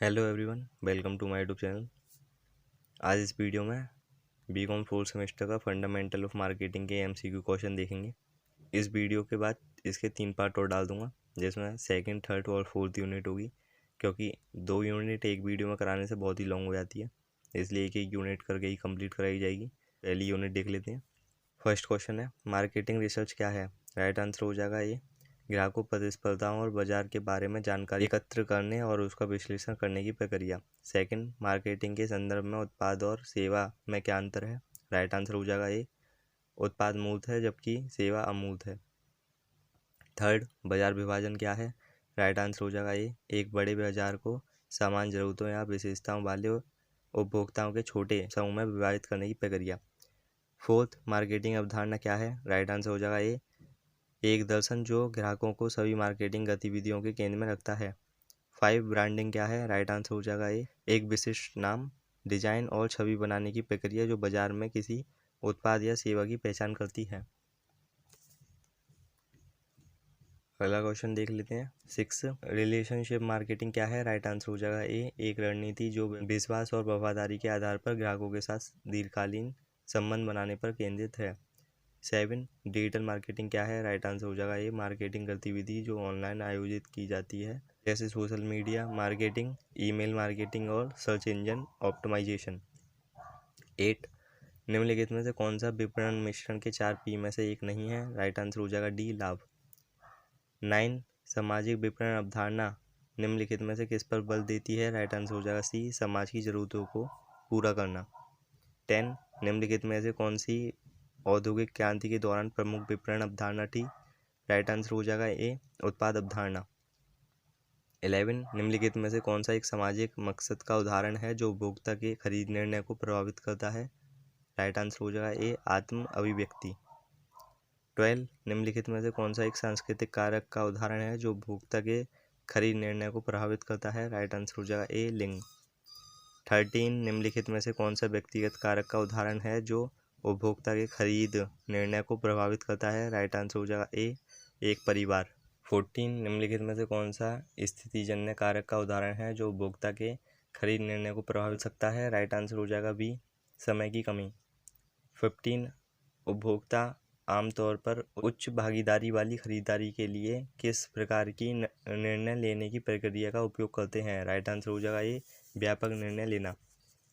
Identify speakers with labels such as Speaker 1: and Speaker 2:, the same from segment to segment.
Speaker 1: Hello everyone, welcome to my YouTube channel. आज इस video में बीकॉम फोर्थ सेमेस्टर का फंडामेंटल ऑफ मार्केटिंग के एमसीक्यू क्वेश्चन देखेंगे। इस वीडियो के बाद इसके 3 पार्ट और डाल दूंगा, जिसमें सेकंड, थर्ड और फोर्थ यूनिट होगी, क्योंकि 2 यूनिट एक वीडियो में कराने से बहुत ही लॉन्ग हो जाती है, इसलिए एक एक यूनिट करके ही कंप्लीट कराई जाएगी। पहली यूनिट देख लेते हैं। फर्स्ट क्वेश्चन है, मार्केटिंग रिसर्च क्या है? राइट आंसर हो जाएगा ए, ग्राहकों, प्रतिस्पर्धाओं और बाजार के बारे में जानकारी एकत्र करने और उसका विश्लेषण करने की प्रक्रिया। सेकंड, मार्केटिंग के संदर्भ में उत्पाद और सेवा में क्या अंतर है? राइट आंसर हो जाएगा ए, उत्पाद मूर्त है जबकि सेवा अमूर्त है। थर्ड, बाजार विभाजन क्या है? राइट आंसर हो जाएगा ए, एक बड़े बाजार को समान जरूरतों या विशेषताओं वाले उपभोक्ताओं के छोटे समूह में विभाजित करने की प्रक्रिया। फोर्थ, मार्केटिंग अवधारणा क्या है? राइट आंसर हो जाएगा ए, एक दर्शन जो ग्राहकों को सभी मार्केटिंग गतिविधियों के केंद्र में रखता है। 5, ब्रांडिंग क्या है? राइट आंसर हो जाएगा ए, एक विशिष्ट नाम, डिजाइन और छवि बनाने की प्रक्रिया जो बाजार में किसी उत्पाद या सेवा की पहचान करती है। अगला क्वेश्चन देख लेते हैं। 6, रिलेशनशिप मार्केटिंग क्या है? राइट आंसर हो जाएगा ए, एक रणनीति जो विश्वास और वफादारी के आधार पर ग्राहकों के साथ दीर्घकालीन संबंध बनाने पर केंद्रित है। 7, डिजिटल मार्केटिंग क्या है? राइट आंसर हो जाएगा ए, मार्केटिंग गतिविधि जो ऑनलाइन आयोजित की जाती है, जैसे social media marketing, email marketing और सर्च इंजन ऑप्टिमाइजेशन। 8, निम्नलिखित में से कौन सा विपणन मिश्रण के 4 पी में से एक नहीं है? राइट आंसर हो जाएगा डी, लाभ। 9, सामाजिक विपणन अवधारणा निम्नलिखित में से किस पर बल देती है? राइट आंसर हो जाएगा सी, समाज की जरूरतों को पूरा करना। 10, निम्नलिखित में से कौन सी औद्योगिक क्रांति के दौरान प्रमुख विपणन अवधारणा थी? राइट आंसर हो जाएगा ए, उत्पाद अवधारणा। 11, निम्नलिखित में से कौन सा एक सामाजिक मकसद का उदाहरण है जो उपभोक्ता के खरीद निर्णय को प्रभावित करता है? राइट आंसर हो जाएगा ए, आत्म अभिव्यक्ति। 12, निम्नलिखित में से कौन सा एक सांस्कृतिक कारक का उदाहरण है जो उपभोक्ता के खरीद निर्णय को प्रभावित करता है? राइट आंसर हो जाएगा ए, लिंग। 13, निम्नलिखित में से कौन सा व्यक्तिगत कारक का उदाहरण है जो उपभोक्ता के खरीद निर्णय को प्रभावित करता है? राइट आंसर हो जाएगा ए, एक परिवार। 14, निम्नलिखित में से कौन सा स्थितिजन्य कारक का उदाहरण है जो उपभोक्ता के खरीद निर्णय को प्रभावित सकता है? राइट आंसर हो जाएगा बी, समय की कमी। 15, उपभोक्ता आमतौर पर उच्च भागीदारी वाली खरीदारी के लिए किस प्रकार की निर्णय लेने की प्रक्रिया का उपयोग करते हैं? राइट आंसर हो जाएगा ए, व्यापक निर्णय लेना।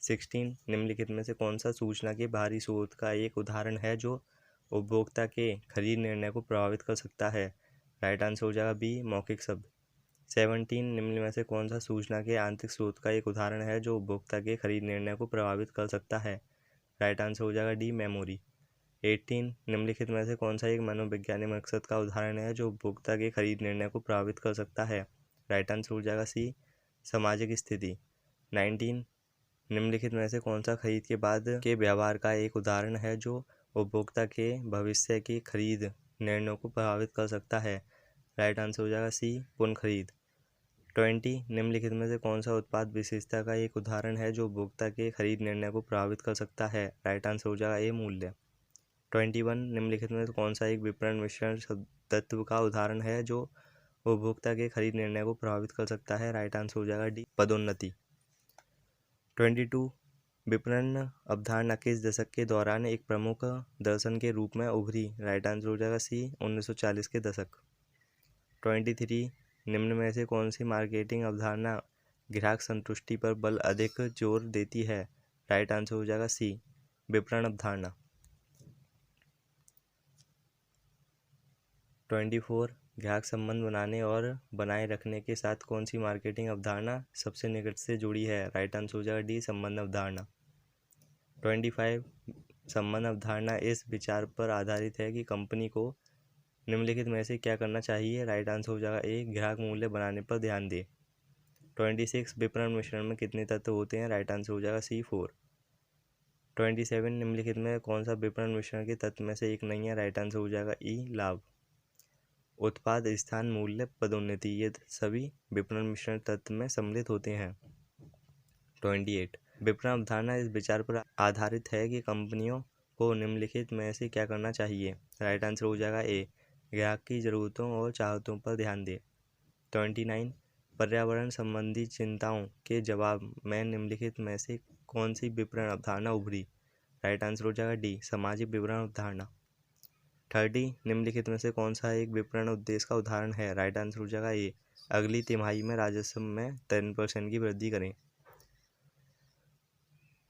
Speaker 1: 16, निम्नलिखित में से कौन सा सूचना के बाहरी स्रोत का एक उदाहरण है जो उपभोक्ता के खरीद निर्णय को प्रभावित कर सकता है? राइट आंसर हो जाएगा बी, मौखिक शब्द। 17, निम्न में से कौन सा सूचना के आंतरिक स्रोत का एक उदाहरण है जो उपभोक्ता के खरीद निर्णय को प्रभावित कर सकता है? राइट आंसर हो जाएगा डी, मेमोरी। 18, निम्नलिखित में से कौन सा एक मनोवैज्ञानिक मकसद का उदाहरण है जो उपभोक्ता के खरीद निर्णय को प्रभावित कर सकता है? राइट आंसर हो जाएगा सी, सामाजिक स्थिति। 19, निम्नलिखित में से कौन सा खरीद के बाद के व्यवहार का एक उदाहरण है जो उपभोक्ता के भविष्य के खरीद निर्णयों को प्रभावित कर सकता है? राइट आंसर हो जाएगा सी, पुनः खरीद। 20, निम्नलिखित में से कौन सा उत्पाद विशेषता का एक उदाहरण है जो उपभोक्ता के खरीद निर्णय को प्रभावित कर सकता है? राइट आंसर हो जाएगा ए, मूल्य। 21, निम्नलिखित में से कौन सा एक विपणन मिश्रण तत्व का उदाहरण है जो उपभोक्ता के खरीद निर्णय को प्रभावित कर सकता है? राइट आंसर हो जाएगा डी, पदोन्नति। 22, विपणन अवधारणा किस दशक के दौरान एक प्रमुख दर्शन के रूप में उभरी? राइट आंसर हो जाएगा सी, 1940 के दशक। 23, निम्न में से कौन सी मार्केटिंग अवधारणा ग्राहक संतुष्टि पर बल अधिक जोर देती है? राइट आंसर हो जाएगा सी, विपणन अवधारणा। 24, ग्राहक संबंध बनाने और बनाए रखने के साथ कौन सी मार्केटिंग अवधारणा सबसे निकट से जुड़ी है? राइट आंसर हो जाएगा डी, संबंध अवधारणा। 25, संबंध अवधारणा इस विचार पर आधारित है कि कंपनी को निम्नलिखित में से क्या करना चाहिए? राइट आंसर हो जाएगा ए, ग्राहक मूल्य बनाने पर ध्यान दे। 26, विपणन मिश्रण में कितने तत्व होते हैं? राइट आंसर हो जाएगा सी, 4। 27, निम्नलिखित में कौन सा विपणन मिश्रण के तत्व में से एक नहीं है? राइट आंसर हो जाएगा ई, लाभ। उत्पाद, स्थान, मूल्य, पदोन्नति, ये सभी विपणन मिश्रण तत्व में सम्मिलित होते हैं। 28, विपणन अवधारणा इस विचार पर आधारित है कि कंपनियों को निम्नलिखित में से क्या करना चाहिए? राइट आंसर हो जाएगा ए, ग्राहक की ज़रूरतों और चाहतों पर ध्यान दे। 29, पर्यावरण संबंधी चिंताओं के जवाब में निम्नलिखित में से कौन सी विपणन अवधारणा उभरी? राइट आंसर हो जाएगा डी, सामाजिक विपणन अवधारणा। 30, निम्नलिखित में से कौन सा एक विपणन उद्देश्य का उदाहरण है? राइट आंसर हो जाएगा ए, अगली तिमाही में राजस्व में 10% की वृद्धि करें।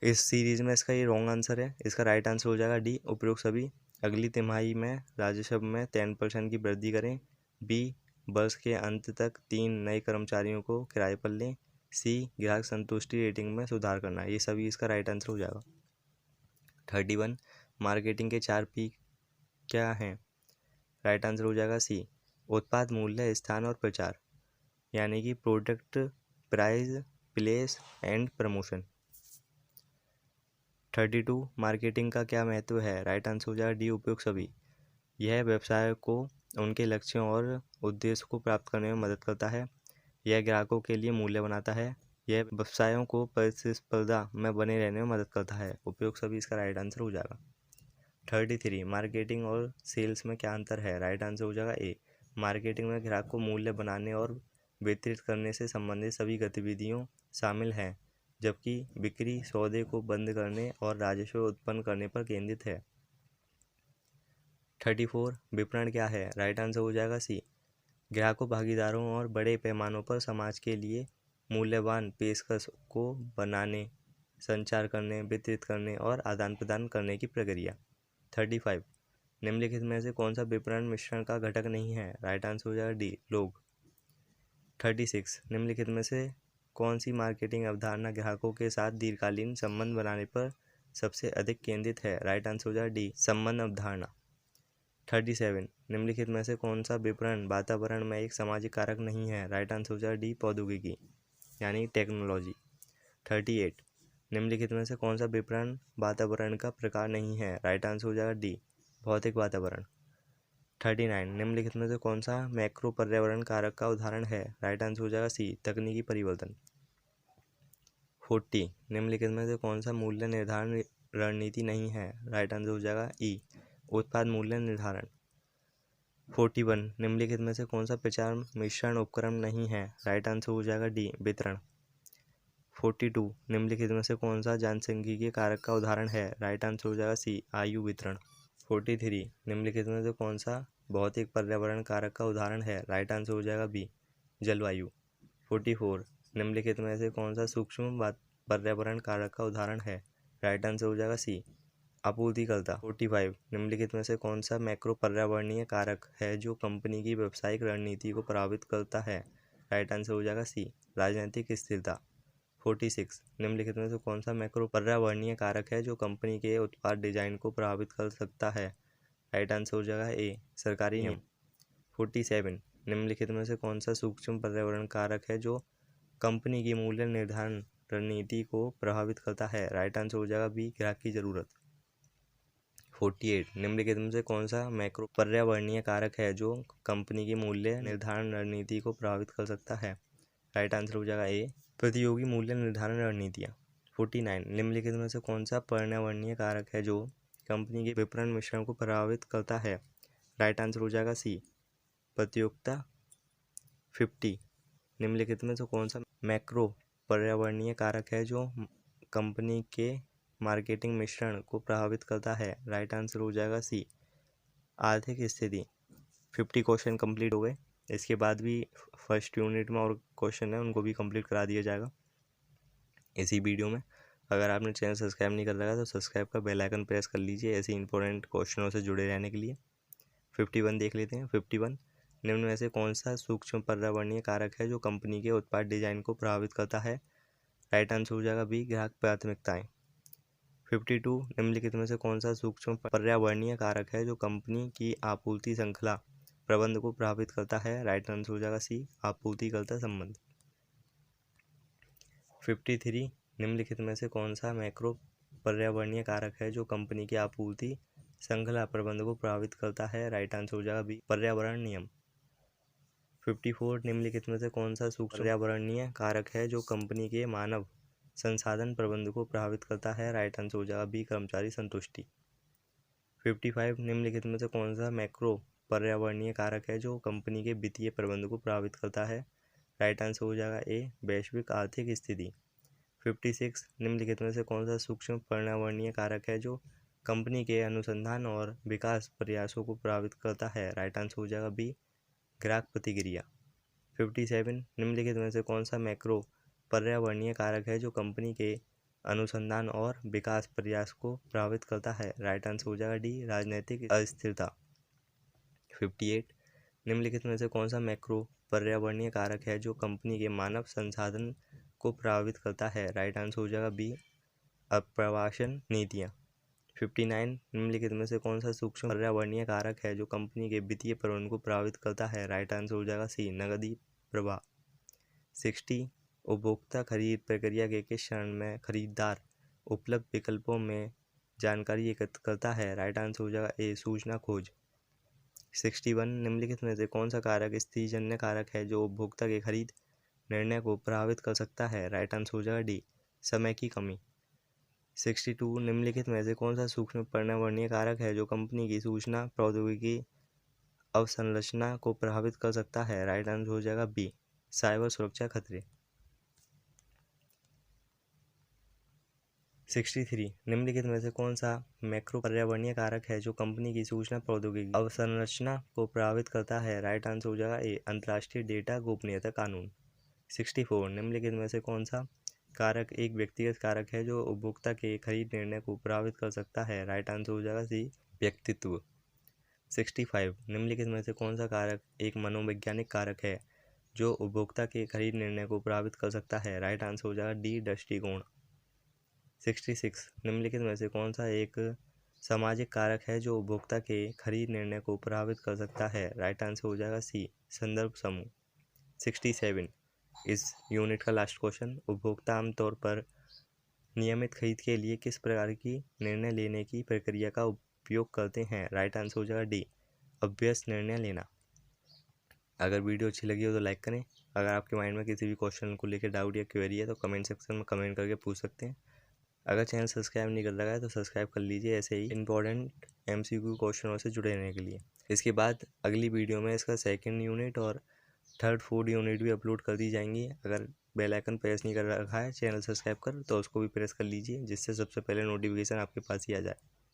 Speaker 1: इस सीरीज में इसका ये रॉन्ग आंसर है। इसका राइट आंसर हो जाएगा डी, उपरोक्त सभी अगली तिमाही में राजस्व में 10% की वृद्धि करें। बी, वर्ष के अंत तक 3 नए कर्मचारियों को किराए पर लें। सी, ग्राहक संतुष्टि रेटिंग में सुधार करना। ये सभी इसका राइट आंसर हो जाएगा। 31, मार्केटिंग के 4 P क्या हैं? राइट आंसर हो जाएगा सी, उत्पाद, मूल्य, स्थान और प्रचार, यानी कि product, price, place and promotion. 32, marketing का क्या महत्व है? राइट आंसर हो जाएगा डी, उपयुक्त सभी। यह व्यवसाय को उनके लक्ष्यों और उद्देश्य को प्राप्त करने में मदद करता है। यह ग्राहकों के लिए मूल्य बनाता है। यह व्यवसायों को प्रतिस्पर्धा में बने रहने में मदद करता है। उपयुक्त सभी इसका राइट आंसर हो जाएगा। 33, मार्केटिंग और सेल्स में क्या अंतर है? राइट आंसर हो जाएगा ए, मार्केटिंग में ग्राहक को मूल्य बनाने और वितरित करने से संबंधित सभी गतिविधियों शामिल हैं, जबकि बिक्री सौदे को बंद करने और राजस्व उत्पन्न करने पर केंद्रित है। 34, विपणन क्या है? राइट आंसर हो जाएगा सी, ग्राहकों, भागीदारों और बड़े पैमानों पर समाज के लिए मूल्यवान पेशकश को बनाने, संचार करने, वितरित करने और आदान प्रदान करने की प्रक्रिया। 35, निम्नलिखित में से कौन सा विपणन मिश्रण का घटक नहीं है? राइट आंसर हो जाएगा डी, लोग। 36, निम्नलिखित में से कौन सी मार्केटिंग अवधारणा ग्राहकों के साथ दीर्घकालीन संबंध बनाने पर सबसे अधिक केंद्रित है? राइट आंसर हो जाएगा डी, संबंध अवधारणा। 37, निम्नलिखित में से कौन सा विपणन वातावरण में एक सामाजिक कारक नहीं है? राइट आंसर हो जाएगा डी, प्रौद्योगिकी यानी टेक्नोलॉजी। 38, निम्नलिखित में से कौन सा विपणन वातावरण का प्रकार नहीं है? राइट आंसर हो जाएगा डी, भौतिक वातावरण। 39, निम्नलिखित में से कौन सा मैक्रो पर्यावरण कारक का उदाहरण है? राइट आंसर हो जाएगा सी, तकनीकी परिवर्तन। 40, निम्नलिखित में से कौन सा मूल्य निर्धारण रणनीति नहीं है? राइट आंसर हो जाएगा ई, उत्पाद मूल्य निर्धारण। 41, निम्नलिखित में से कौन सा प्रचार मिश्रण उपक्रम नहीं है? राइट आंसर हो जाएगा डी, वितरण। 42, निम्नलिखित में से कौन सा जनसांख्यिकीय कारक का उदाहरण है? राइट आंसर हो जाएगा सी, आयु वितरण। 43, निम्नलिखित में से कौन सा भौतिक पर्यावरण कारक का उदाहरण है? राइट आंसर हो जाएगा बी, जलवायु। 44, निम्नलिखित में से कौन सा सूक्ष्म पर्यावरण कारक का उदाहरण है? राइट आंसर हो जाएगा सी, आपूर्तिकर्ता। 45, निम्नलिखित में से कौन सा मैक्रो पर्यावरणीय कारक है जो कंपनी की व्यावसायिक रणनीति को प्रभावित करता है? राइट आंसर हो जाएगा सी, राजनीतिक स्थिरता। 46, निम्नलिखित में से कौन सा मैक्रो पर्यावरणीय कारक है जो कंपनी के उत्पाद डिजाइन को प्रभावित कर सकता है? राइट आंसर हो जाएगा ए, सरकारी नियम। 47, निम्नलिखित में से कौन सा सूक्ष्म पर्यावरण कारक है जो कंपनी की मूल्य निर्धारण रणनीति को प्रभावित करता है? राइट आंसर हो जाएगा बी, ग्राहक की जरूरत। 48, निम्नलिखित में से कौन सा मैक्रो पर्यावरणीय कारक है जो कंपनी की मूल्य निर्धारण रणनीति को प्रभावित कर सकता है? राइट आंसर हो जाएगा ए, प्रतियोगी मूल्य निर्धारण रणनीतियाँ। 49, निम्नलिखित में से कौन सा पर्यावरणीय कारक है जो कंपनी के विपणन मिश्रण को प्रभावित करता है? राइट आंसर हो जाएगा सी, प्रतियोगिता। 50, निम्नलिखित में से कौन सा मैक्रो पर्यावरणीय कारक है जो कंपनी के मार्केटिंग मिश्रण को प्रभावित करता है? राइट आंसर हो जाएगा सी, आर्थिक स्थिति। 50 क्वेश्चन कंप्लीट हो गए। इसके बाद भी फर्स्ट यूनिट में और क्वेश्चन है उनको भी कंप्लीट करा दिया जाएगा इसी वीडियो में। अगर आपने चैनल सब्सक्राइब नहीं कर रखा है तो सब्सक्राइब का बेल आइकन प्रेस कर लीजिए ऐसे इंपॉर्टेंट क्वेश्चनों से जुड़े रहने के लिए। 51 देख लेते हैं। 51, निम्न में से कौन सा सूक्ष्म पर्यावरणीय कारक है जो कंपनी के उत्पाद डिजाइन को प्रभावित करता है? राइट आंसर हो जाएगा बी, ग्राहक प्राथमिकताएं। 52, निम्नलिखित में से कौन सा सूक्ष्म पर्यावरणीय कारक है जो कंपनी की आपूर्ति श्रृंखला प्रबंध को प्रभावित करता है? राइट आंसर हो जाएगा सी, आपूर्तिकर्ता संबंध। 53, निम्नलिखित में से कौन सा मैक्रो पर्यावरणीय कारक है जो कंपनी की आपूर्ति श्रृंखला प्रबंध को प्रभावित करता है? राइट आंसर हो जाएगा बी, पर्यावरण नियम। 54, निम्नलिखित में से कौन सा सूक्ष्म पर्यावरणीय कारक है जो कंपनी के मानव संसाधन प्रबंध को प्रभावित करता है? राइट आंसर हो जाएगा बी, कर्मचारी संतुष्टि। 55, निम्नलिखित में से कौन सा मैक्रो पर्यावरणीय कारक है जो कंपनी के वित्तीय प्रबंध को प्रभावित करता है? राइट आंसर हो जाएगा ए वैश्विक आर्थिक स्थिति। 56 निम्नलिखित में से कौन सा सूक्ष्म पर्यावरणीय कारक है जो कंपनी के अनुसंधान और विकास प्रयासों को प्रभावित करता है? राइट आंसर हो जाएगा बी ग्राहक प्रतिक्रिया। 57 निम्नलिखित में से कौन सा मैक्रो पर्यावरणीय कारक है जो कंपनी के अनुसंधान और विकास प्रयास को प्रभावित करता है? राइट आंसर हो जाएगा डी राजनीतिक अस्थिरता। 58 निम्नलिखित में से कौन सा मैक्रो पर्यावरणीय कारक है जो कंपनी के मानव संसाधन को प्रभावित करता है? राइट आंसर हो जाएगा बी अप्रवासन नीतियाँ। 59 निम्नलिखित में से कौन सा सूक्ष्म पर्यावरणीय कारक है जो कंपनी के वित्तीय प्रबंधन को प्रभावित करता है? राइट आंसर हो जाएगा सी नकदी प्रवाह। 60 उपभोक्ता खरीद प्रक्रिया के किस चरण में खरीदार उपलब्ध विकल्पों में जानकारी एकत्र करता है? राइट आंसर हो जाएगा ए सूचना खोज। 61 निम्नलिखित में से कौन सा कारक स्थितिजन्य कारक है जो उपभोक्ता के खरीद निर्णय को प्रभावित कर सकता है? राइट आंसर हो जाएगा डी समय की कमी। 62 निम्नलिखित में से कौन सा सूक्ष्म पर्यावरणीय कारक है जो कंपनी की सूचना प्रौद्योगिकी अवसंरचना को प्रभावित कर सकता है? राइट आंसर हो जाएगा बी साइबर सुरक्षा खतरे। 63 निम्नलिखित में से कौन सा मैक्रो पर्यावरणीय कारक है जो कंपनी की सूचना प्रौद्योगिकी अवसंरचना को प्रभावित करता है? राइट आंसर हो जाएगा ए अंतर्राष्ट्रीय डेटा गोपनीयता कानून। 64 निम्नलिखित में से कौन सा कारक एक व्यक्तिगत कारक है जो उपभोक्ता के खरीद निर्णय को प्रभावित कर सकता है? राइट आंसर हो जाएगा सी व्यक्तित्व। 65 निम्नलिखित में से कौन सा कारक एक मनोवैज्ञानिक कारक है जो उपभोक्ता के खरीद निर्णय को प्रभावित कर सकता है? राइट आंसर हो जाएगा डी दृष्टिकोण। 66 निम्नलिखित में से कौन सा एक सामाजिक कारक है जो उपभोक्ता के खरीद निर्णय को प्रभावित कर सकता है? राइट आंसर हो जाएगा सी संदर्भ समूह। 67 इस यूनिट का लास्ट क्वेश्चन उपभोक्ता आमतौर पर नियमित खरीद के लिए किस प्रकार की निर्णय लेने की प्रक्रिया का उपयोग करते हैं? राइट आंसर हो जाएगा डी अभ्यस्त निर्णय लेना। अगर वीडियो अच्छी लगी हो तो लाइक करें। अगर आपके माइंड में किसी भी क्वेश्चन को लेकर डाउट या क्वेरी है तो कमेंट सेक्शन में कमेंट करके पूछ सकते हैं। अगर चैनल सब्सक्राइब नहीं कर रखा है तो सब्सक्राइब कर लीजिए ऐसे ही इंपॉर्टेंट MCQ क्वेश्चनों से जुड़े रहने के लिए। इसके बाद अगली वीडियो में इसका सेकंड यूनिट और थर्ड फोर्थ यूनिट भी अपलोड कर दी जाएंगी। अगर बेल आइकन प्रेस नहीं कर रखा है चैनल सब्सक्राइब कर तो उसको भी प्रेस कर लीजिए जिससे सबसे पहले नोटिफिकेशन आपके पास ही आ जाए।